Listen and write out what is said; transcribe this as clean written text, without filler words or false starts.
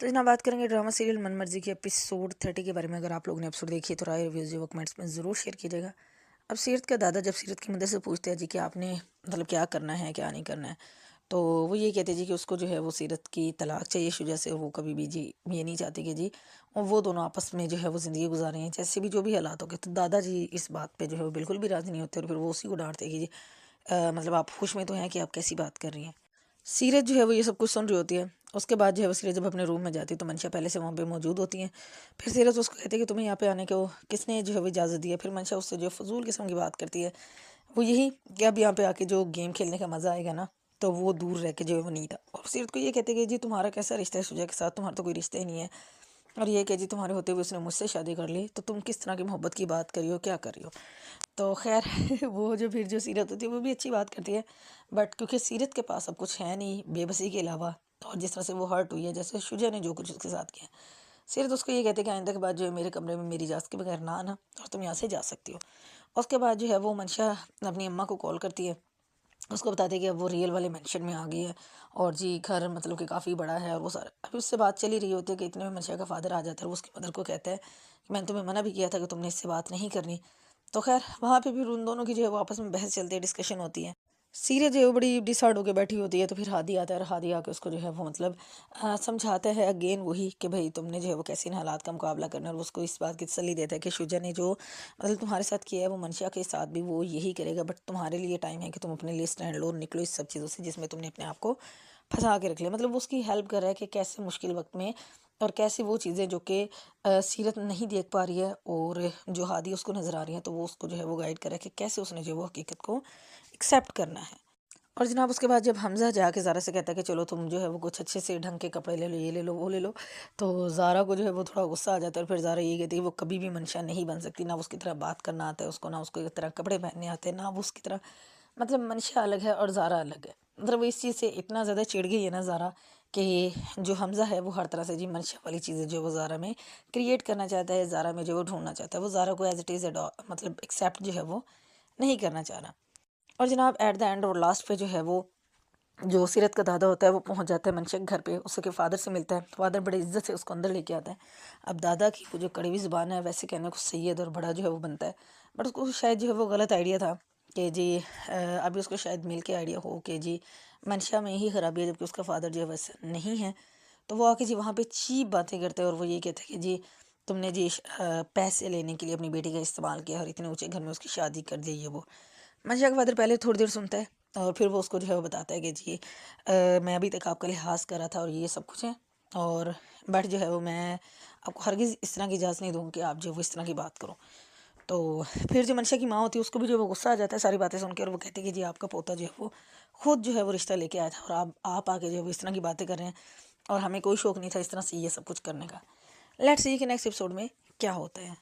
तो जनाब बात करेंगे ड्रामा सीरियल मनमर्जी के एपिसोड 30 के बारे में। अगर आप लोगों ने एपिसोड देखी है तो राय रिव्यूज़ जो कमेंट्स में ज़रूर शेयर कीजिएगा। अब सीरत का दादा जब सीरत की मदद से पूछते हैं जी कि आपने मतलब क्या करना है क्या नहीं करना है, तो वो ये कहते हैं जी कि उसको जो है वो सीरत की तलाक चाहिए शुजा से। वो कभी भी जी ये नहीं चाहती कि जी और वो दोनों आपस में जो है वो ज़िंदगी गुजारें हैं जैसे भी जो भी हालात हो गए। तो दादाजी इस बात पे जो है वो बिल्कुल भी राज़ी नहीं होते और फिर वो उसी को डांटते कि जी मतलब आप होश में तो हैं कि आप कैसी बात कर रही हैं। सीरत जो है वो ये सब कुछ सुन रही होती है। उसके बाद जो है वो सीरत जब अपने रूम में जाती है तो मंशा पहले से वहाँ पे मौजूद होती हैं। फिर सीरत उसको कहती है कि तुम्हें यहाँ पे आने को किसने जो है वो इजाज़त दी है। फिर मंशा उससे जो फजूल किस्म की बात करती है, वो यही कि अब यहाँ पे आके जो गेम खेलने का मज़ा आएगा ना, तो वो दूर रह के जो है वो नहीं था। और सीरत को ये कहते हैं कि जी तुम्हारा कैसा रिश्ता है शुजा के साथ, तुम्हारा तो कोई रिश्ता ही नहीं है। और ये कि जी तुम्हारे होते हुए उसने मुझसे शादी कर ली, तो तुम किस तरह की मोहब्बत की बात करी हो, क्या कर रही हो। तो खैर वो जो फिर जो सीरत होती है वो भी अच्छी बात करती है, बट क्योंकि सीरत के पास अब कुछ है नहीं बेबसी के अलावा, और जिस तरह से वो हर्ट हुई है जैसे शुजा ने जो कुछ उसके साथ किया, सीरत उसको ये कहते हैं कि आइंदा के बाद जो है मेरे कमरे में मेरी इजाज़त के बगैर ना आना और तुम यहाँ से जा सकती हो। उसके बाद जो है वो मंशा अपनी अम्मा को कॉल करती है, उसको बताते हैं कि अब वो रियल वाले मेंशन में आ गई है और जी घर मतलब कि काफ़ी बड़ा है। और वो सारा अभी उससे बात चली रही होती है कि इतने में मंशा का फादर आ जाता है और वो उसकी मदर को कहता है कि मैंने तुम्हें मना भी किया था कि तुमने इससे बात नहीं करनी। तो खैर वहाँ पे फिर उन दोनों की जो है वो आपस में बहस चलती है, डिस्कशन होती है। सीरिया जो है वो बड़ी डिसाइड होकर बैठी होती है, तो फिर हादी आता है और हादी आके उसको जो है वो मतलब समझाता है अगेन वही कि भाई तुमने जो है वो कैसे इन हालात का मुकाबला करना है। और वो उसको इस बात की तसल्ली देता है कि शुजा ने जो मतलब तुम्हारे साथ किया है वो मंशा के साथ भी वो यही करेगा, बट तुम्हारे लिए टाइम है कि तुम अपने लिए स्टैंड लो, निकलो इस सब चीज़ों से जिसमें तुमने अपने आप को फंसा के रख लिया। मतलब वो उसकी हेल्प कर रहा है कि कैसे मुश्किल वक्त में और कैसे वो चीज़ें जो कि सीरत नहीं देख पा रही है और जो हादी उसको नज़र आ रही है, तो वो उसको जो है वो गाइड कर रहा है कि कैसे उसने जो वो हकीकत को एक्सेप्ट करना है। और जनाब उसके बाद जब हमज़ा जाके ज़ारा से कहता है कि चलो तुम जो है वो कुछ अच्छे से ढंग के कपड़े ले लो, ये ले लो वो ले लो, तो ज़ारा को जो है वो थोड़ा गुस्सा आ जाता है। और फिर ज़ारा ये कहती है कि वो कभी भी मंशा नहीं बन सकती, ना उसकी तरह बात करना आता है उसको, ना उसको एक तरह कपड़े पहनने आते हैं, ना वो उसकी तरह मतलब मंशा अलग है और ज़ारा अलग है। मतलब वो इस चीज़ से इतना ज़्यादा चिढ़ गई है ना ज़ारा कि जो हमज़ा है वो हर तरह से जी मंशा वाली चीज़ें जो वो ज़ारा में क्रिएट करना चाहता है, ज़ारा में जो वो ढूंढना चाहता है, वो ज़ारा को एज इट इज़ मतलब एक्सेप्ट जो है वो नहीं करना चाह रहा। और जनाब एट द एंड और लास्ट पे जो है वो जो सीरत का दादा होता है वो पहुंच जाता है मंशा के घर पे, उसके फादर से मिलता है। फादर बड़े इज्जत से उसको अंदर लेके आता है। अब दादा की वो जो कड़वी ज़ुबान है वैसे कहने को सैयद और बड़ा जो है वो बनता है, बट उसको शायद जो है वो गलत आइडिया था कि जी अभी उसको शायद मिल के आइडिया हो कि जी मंशा में ही खराबी है, जबकि उसका फादर जो है वैसे नहीं है। तो वो आके जी वहाँ पे चीप बातें करते हैं और वो ये कहते हैं कि जी तुमने जी पैसे लेने के लिए अपनी बेटी का इस्तेमाल किया और इतने ऊंचे घर में उसकी शादी कर दी। ये वो मंशा का फादर पहले थोड़ी देर सुनता है और फिर वो उसको जो है वो बताता है कि जी मैं अभी तक आपका लिहाज कर रहा था और ये सब कुछ है, और बट जो है वो मैं आपको हरगिज़ इस तरह की इजाज़त नहीं दूँगी कि आप जो है वो इस तरह की बात करो। तो फिर जो मंशा की माँ होती है उसको भी जो है वो गुस्सा आ जाता है सारी बातें सुन के, और वो कहती है कि जी आपका पोता जो है वो खुद जो है वो रिश्ता लेके आया था और आप आके जो है वो इस तरह की बातें कर रहे हैं, और हमें कोई शौक नहीं था इस तरह से ये सब कुछ करने का। लेट्स सी कि नेक्स्ट एपिसोड में क्या होता है।